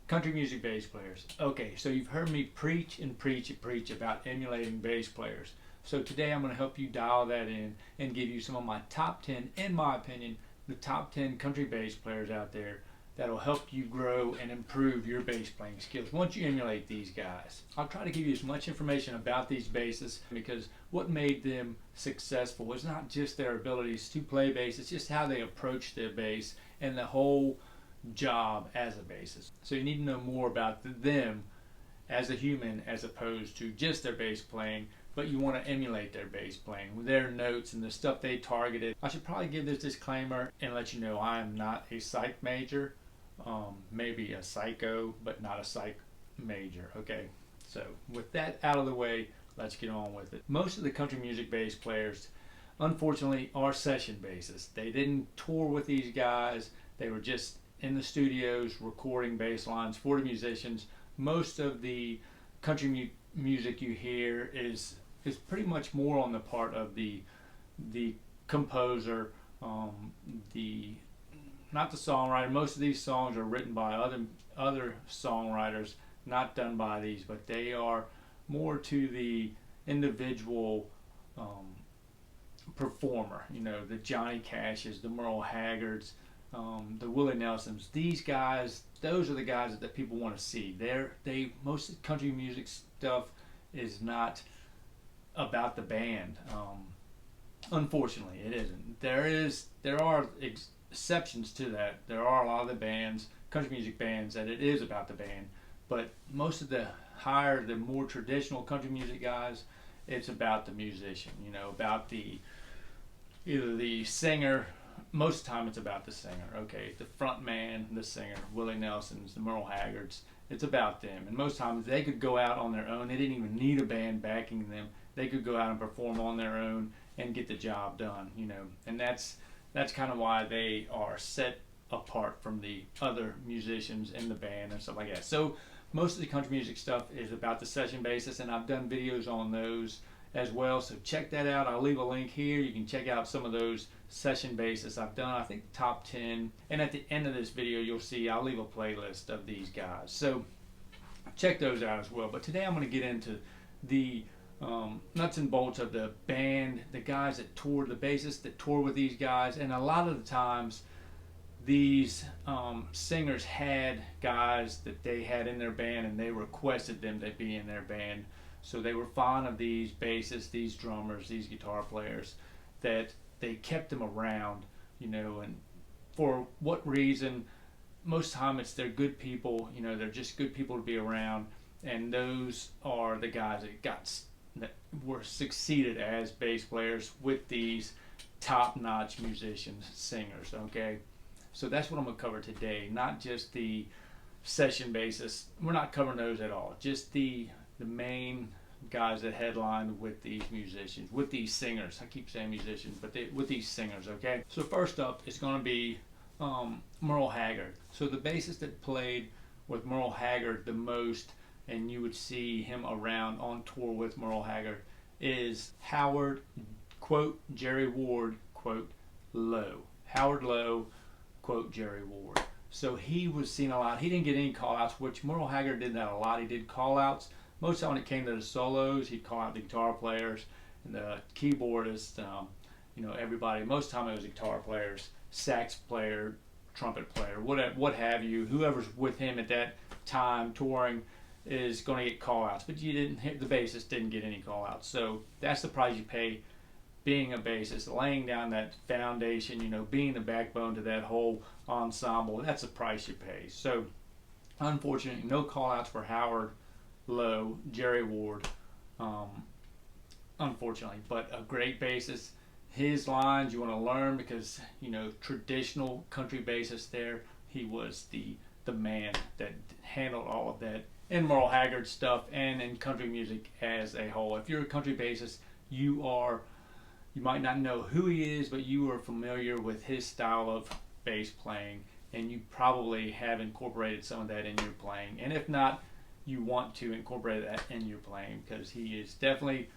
Country music bass players. Okay, so you've heard me preach and preach and preach about emulating bass players. So today I'm going to help you dial that in and give you some of my top 10, in my opinion, the top 10 country bass players out there that'll help you grow and improve your bass playing skills once you emulate these guys. I'll try to give you as much information about these basses because what made them successful was not just their abilities to play bass, it's just how they approach their bass and the whole job as a bassist. So you need to know more about them as a human as opposed to just their bass playing, but you want to emulate their bass playing with their notes and the stuff they targeted. I should probably give this disclaimer and let you know I am not a psych major, maybe a psycho, but not a psych major. Okay, so with that out of the way, let's get on with it. Most of the country music bass players, unfortunately, are session bassists. They didn't tour with these guys. They were just in the studios recording bass lines for the musicians. Most of the country music you hear is pretty much more on the part of the composer, not the songwriter. Most of these songs are written by other songwriters, not done by these, but they are more to the individual performer. You know, the Johnny Cashes, the Merle Haggards, the Willie Nelsons. These guys, those are the guys that people want to see. Most country music stuff is not about the band. Unfortunately, it isn't. There are exceptions to that. There are a lot of the bands, country music bands, that it is about the band. But most of the more traditional country music guys, it's about the musician. You know, about either the singer. Most of the time it's about the singer. Okay, the front man, the singer, Willie Nelson's, the Merle Haggards, it's about them. And most times they could go out on their own. They didn't even need a band backing them. They could go out and perform on their own and get the job done, you know. And that's kind of why they are set apart from the other musicians in the band and stuff like that. So most of the country music stuff is about the session basis, and I've done videos on those as well, so check that out. I'll leave a link here. You can check out some of those session bases I've done. I think top 10, and at the end of this video you'll see I'll leave a playlist of these guys, so check those out as well. But today I'm going to get into the nuts and bolts of the band, the guys that tour, the bassists that tour with these guys. And a lot of the times these singers had guys that they had in their band and they requested them to be in their band. So they were fond of these bassists, these drummers, these guitar players, that they kept them around, you know. And for what reason? Most of the time it's they're good people, you know, they're just good people to be around. And those are the guys that were succeeded as bass players with these top-notch musicians, singers, okay? So that's what I'm going to cover today, not just the session bassists. We're not covering those at all, just the main guys that headline with these musicians, with these singers. I keep saying musicians, but with these singers, okay? So first up is going to be Merle Haggard. So the bassist that played with Merle Haggard the most, and you would see him around on tour with Merle Haggard, is Howard, quote, Jerry Ward, quote, Lowe. Howard Lowe, quote, Jerry Ward. So he was seen a lot. He didn't get any call-outs, which Merle Haggard did that a lot. He did call-outs. Most of the time when it came to the solos, he'd call out the guitar players and the keyboardist, you know, everybody. Most of the time it was guitar players, sax player, trumpet player, what have you. Whoever's with him at that time touring is going to get call-outs. But the bassist didn't get any call-outs. So that's the price you pay being a bassist, laying down that foundation, you know, being the backbone to that whole ensemble. That's the price you pay. So unfortunately, no call-outs for Howard Lowe, Jerry Ward, unfortunately, but a great bassist. His lines you want to learn because, you know, traditional country bassist there, he was the man that handled all of that in Merle Haggard stuff and in country music as a whole. If you're a country bassist, you might not know who he is, but you are familiar with his style of bass playing, and you probably have incorporated some of that in your playing. And if not, you want to incorporate that in your playing because he is definitely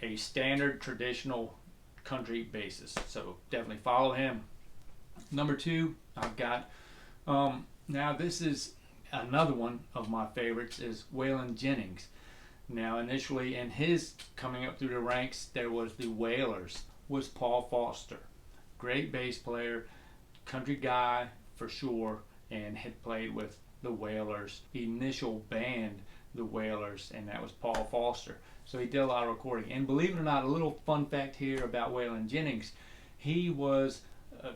a standard traditional country bassist. So definitely follow him. Number two, I've got now this is another one of my favorites is Waylon Jennings. Now, initially in his coming up through the ranks, there was the Wailers, was Paul Foster. Great bass player, country guy for sure, and had played with the Wailers, initial band, the Wailers, and that was Paul Foster. So he did a lot of recording. And believe it or not, a little fun fact here about Waylon Jennings, he was a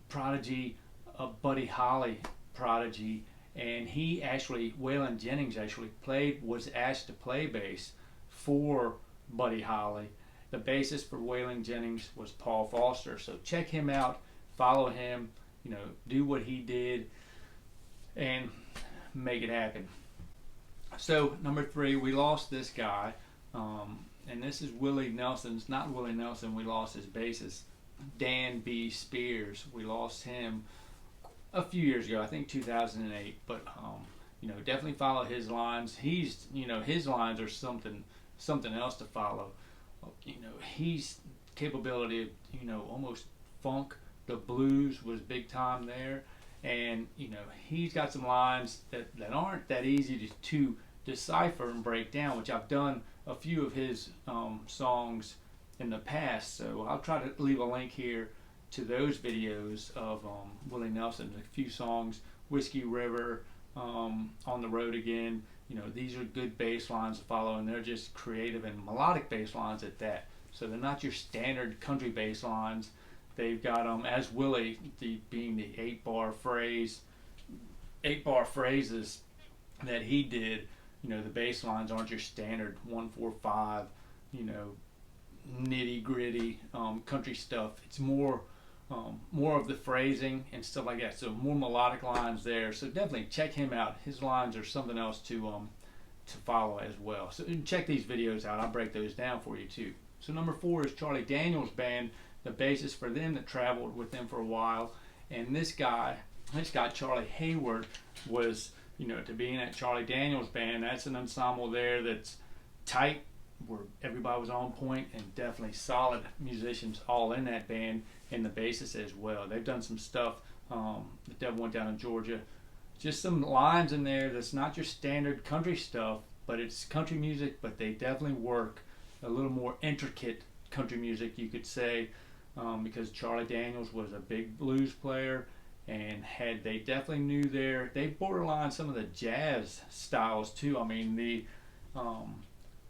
prodigy, a Buddy Holly prodigy, and Waylon Jennings actually was asked to play bass for Buddy Holly. The bassist for Waylon Jennings was Paul Foster. So check him out, follow him, do what he did, and make it happen. So number 3, we lost this guy, and this is Willie Nelson's. Not Willie Nelson. We lost his bassist, Dan B. Spears. We lost him a few years ago, I think 2008. But definitely follow his lines. His lines are something else to follow. He's capability of almost funk. The blues was big time there, and he's got some lines that aren't that easy to decipher and break down, which I've done a few of his songs in the past. So I'll try to leave a link here to those videos of Willie Nelson, a few songs, Whiskey River, On the Road Again. These are good bass lines to follow, and they're just creative and melodic bass lines at that. So they're not your standard country bass lines. They've got as Willie, being the 8-bar phrases that he did. The bass lines aren't your standard 1-4-5, nitty gritty country stuff. It's more of the phrasing and stuff like that. So more melodic lines there. So definitely check him out. His lines are something else to follow as well. So check these videos out. I'll break those down for you too. So number 4 is Charlie Daniels Band, the bassist for them that traveled with them for a while. And this guy Charlie Hayward, was to be in that Charlie Daniels Band. That's an ensemble there that's tight, where everybody was on point, and definitely solid musicians all in that band, and the bassist as well. They've done some stuff. The Devil Went Down in Georgia. Just some lines in there that's not your standard country stuff, but it's country music, but they definitely work a little more intricate country music, you could say, because Charlie Daniels was a big blues player, and they definitely knew they borderline some of the jazz styles too. I mean, the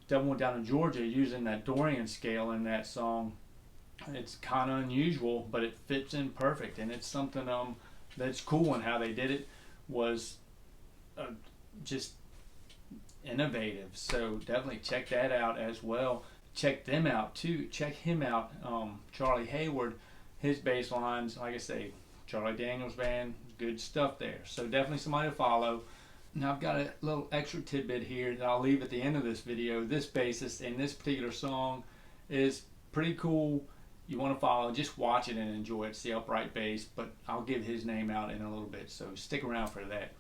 Devil Went Down in Georgia, using that Dorian scale in that song, it's kind of unusual, but it fits in perfect, and it's something that's cool. And how they did it was just innovative. So definitely check that out as well. Check them out too. Check him out, Charlie Hayward. His bass lines, like I say, Charlie Daniels Band, good stuff there. So definitely somebody to follow. Now I've got a little extra tidbit here that I'll leave at the end of this video. This bassist in this particular song is pretty cool. You want to follow, just watch it and enjoy it. It's the upright bass, but I'll give his name out in a little bit, so stick around for that.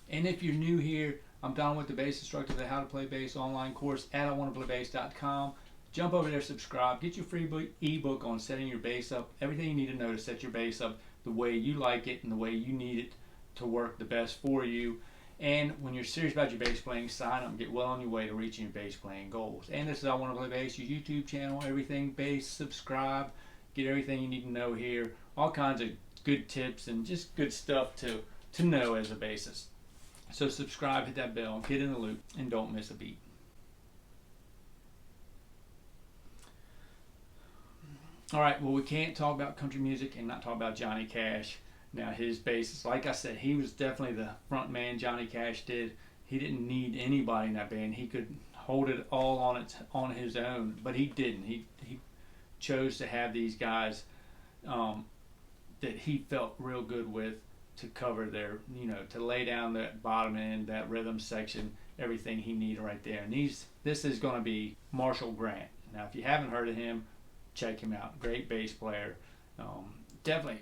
And if you're new here, I'm Don with the Bass Instructor, the How to Play Bass online course at iwanttoPlayBass.com. Jump over there, subscribe, get your free ebook on setting your bass up, everything you need to know to set your bass up the way you like it and the way you need it to work the best for you. And when you're serious about your bass playing, sign up and get well on your way to reaching your bass playing goals. And this is I Want to Play Bass, your YouTube channel, everything bass. Subscribe, get everything you need to know here. All kinds of good tips and just good stuff to know as a bassist. So subscribe, hit that bell, get in the loop, and don't miss a beat. All right, well, we can't talk about country music and not talk about Johnny Cash. Now, his bassist, like I said, he was definitely the front man. Johnny Cash did. He didn't need anybody in that band. He could hold it all on his own, but he didn't. He chose to have these guys that he felt real good with to cover their, to lay down that bottom end, that rhythm section, everything he needed right there. And this is going to be Marshall Grant. Now, if you haven't heard of him, check him out. Great bass player. Definitely,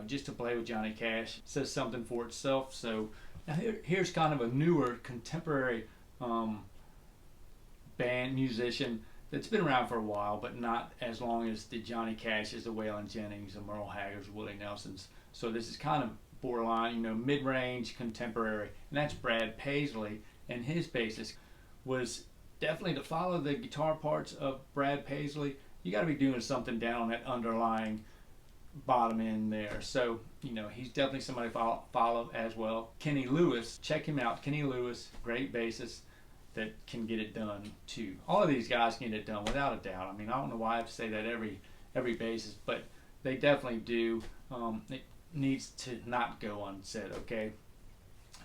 just to play with Johnny Cash says something for itself. So now here's kind of a newer contemporary band musician that's been around for a while, but not as long as the Johnny Cashes, the Waylon Jennings, the Merle Haggards, Willie Nelsons. So this is kind of borderline, mid-range contemporary, and that's Brad Paisley. And his basis was definitely, to follow the guitar parts of Brad Paisley, you got to be doing something down on that underlying bottom end there. So, he's definitely somebody to follow as well. Kenny Lewis, check him out. Kenny Lewis, great bassist that can get it done too. All of these guys can get it done without a doubt. I mean, I don't know why I have to say that every bassist, but they definitely do. It needs to not go unsaid, okay?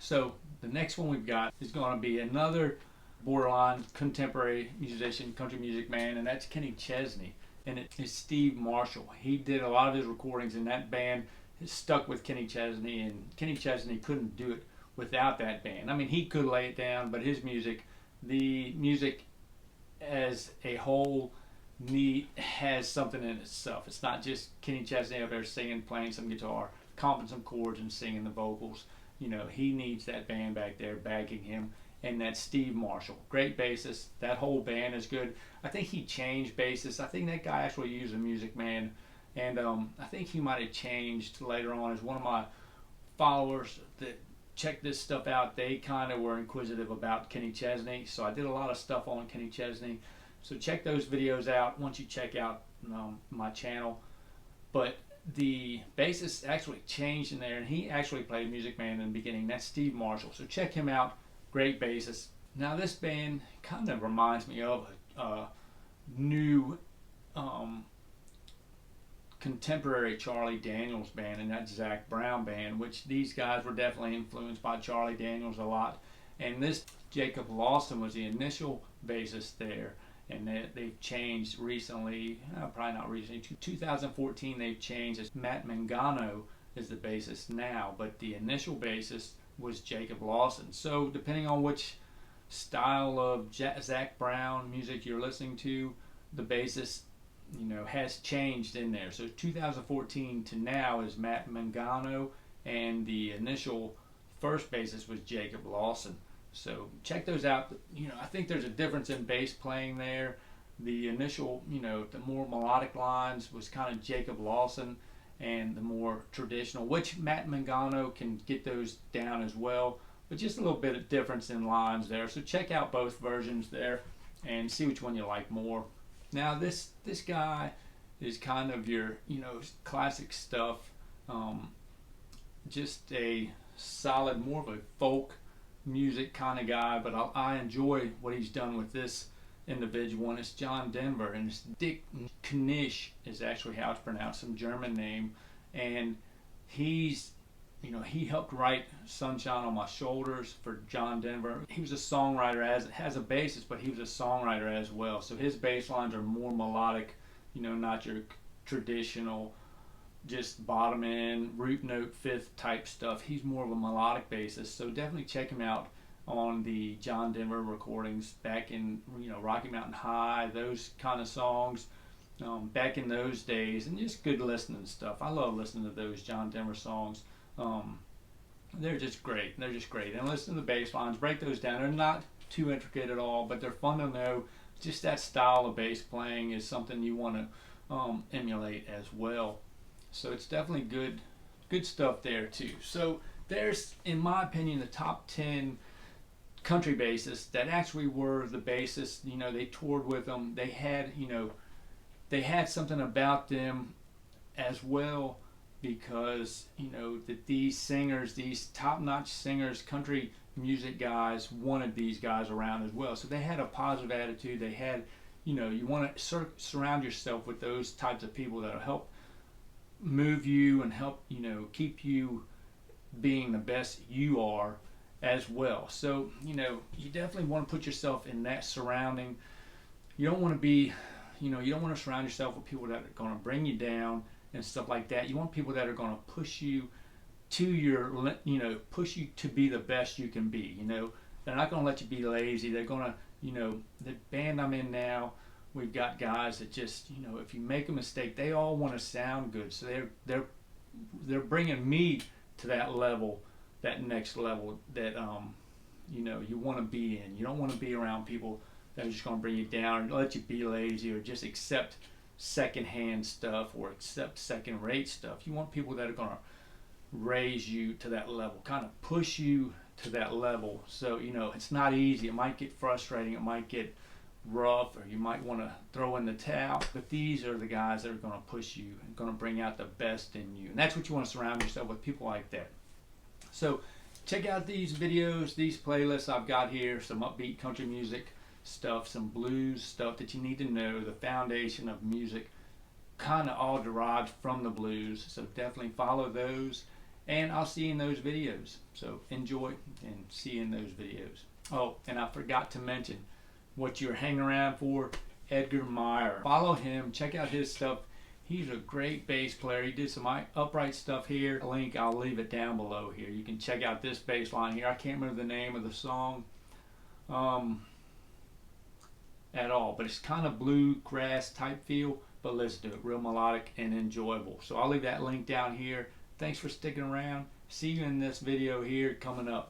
So the next one we've got is going to be another borderline contemporary musician, country music man, and that's Kenny Chesney. And it is Steve Marshall. He did a lot of his recordings in that band. Is stuck with Kenny Chesney, and Kenny Chesney couldn't do it without that band. I mean, he could lay it down, but his music, the music as a whole, has something in itself. It's not just Kenny Chesney up there singing, playing some guitar, comping some chords, and singing the vocals. He needs that band back there backing him, and that's Steve Marshall. Great bassist. That whole band is good. I think he changed bassists. I think that guy actually used a Music Man, and I think he might have changed later on. As one of my followers that checked this stuff out, they kind of were inquisitive about Kenny Chesney, so I did a lot of stuff on Kenny Chesney. So check those videos out once you check out my channel. But the bassist actually changed in there, and he actually played Music Man in the beginning. That's Steve Marshall. So check him out. Great bassist. Now this band kind of reminds me of a new contemporary Charlie Daniels band, and that's Zac Brown band, which these guys were definitely influenced by Charlie Daniels a lot. And this Jacob Lawson was the initial bassist there, and they've changed recently, probably not recently, 2014 they've changed. As Matt Mangano is the bassist now, but the initial bassist was Jacob Lawson. So depending on which style of Zac Brown music you're listening to, the bassist has changed in there. So 2014 to now is Matt Mangano, and the initial first bassist was Jacob Lawson. So check those out. I think there's a difference in bass playing there. The initial, the more melodic lines was kind of Jacob Lawson, and the more traditional, which Matt Mangano can get those down as well, but just a little bit of difference in lines there. So check out both versions there and see which one you like more. Now this guy is kind of your classic stuff, just a solid, more of a folk music kind of guy, but I enjoy what he's done with this individual, and it's John Denver, and it's Dick Knish is actually how it's pronounced, some German name, and he's he helped write Sunshine on My Shoulders for John Denver. He was a songwriter as a bassist, but he was a songwriter as well. So his bass lines are more melodic, not your traditional just bottom end, root note, fifth type stuff. He's more of a melodic bassist. So definitely check him out on the John Denver recordings back in, Rocky Mountain High, those kind of songs. Back in those days, and just good listening stuff. I love listening to those John Denver songs. They're just great. And listen to the bass lines, break those down. They're not too intricate at all, but they're fun to know. Just that style of bass playing is something you want to emulate as well. So it's definitely good stuff there too. So there's, in my opinion, the top 10 country bassists that actually were the bassists. They toured with them. They had, they had something about them as well, because that these singers, these top-notch singers, country music guys, wanted these guys around as well. So they had a positive attitude. They had, you want to surround yourself with those types of people that'll help move you and help keep you being the best you are as well. So you definitely want to put yourself in that surrounding. You don't want to be, you don't want to surround yourself with people that are going to bring you down and stuff like that. You want people that are going to push you to your, push you to be the best you can be. They're not going to let you be lazy. They're going to, the band I'm in now, we've got guys that just, if you make a mistake, they all want to sound good. So they're bringing me to that level, that next level that you want to be in. You don't want to be around people that are just going to bring you down and let you be lazy or just accept secondhand stuff or accept second-rate stuff. You want people that are going to raise you to that level, kind of push you to that level. So, you know, it's not easy. It might get frustrating. It might get rough, or you might want to throw in the towel. But these are the guys that are going to push you and going to bring out the best in you. And that's what you want to surround yourself with, people like that. So check out these videos, these playlists I've got here, some upbeat country music stuff, some blues stuff that you need to know, the foundation of music, kind of all derived from the blues. So definitely follow those, and I'll see you in those videos. So enjoy and see you in those videos. Oh, and I forgot to mention what you're hanging around for, Edgar Meyer. Follow him, check out his stuff. He's a great bass player. He did some upright stuff here. A link, I'll leave it down below here. You can check out this bass line here. I can't remember the name of the song at all, but it's kind of bluegrass type feel, but listen to it, real melodic and enjoyable. So I'll leave that link down here. Thanks for sticking around. See you in this video here coming up.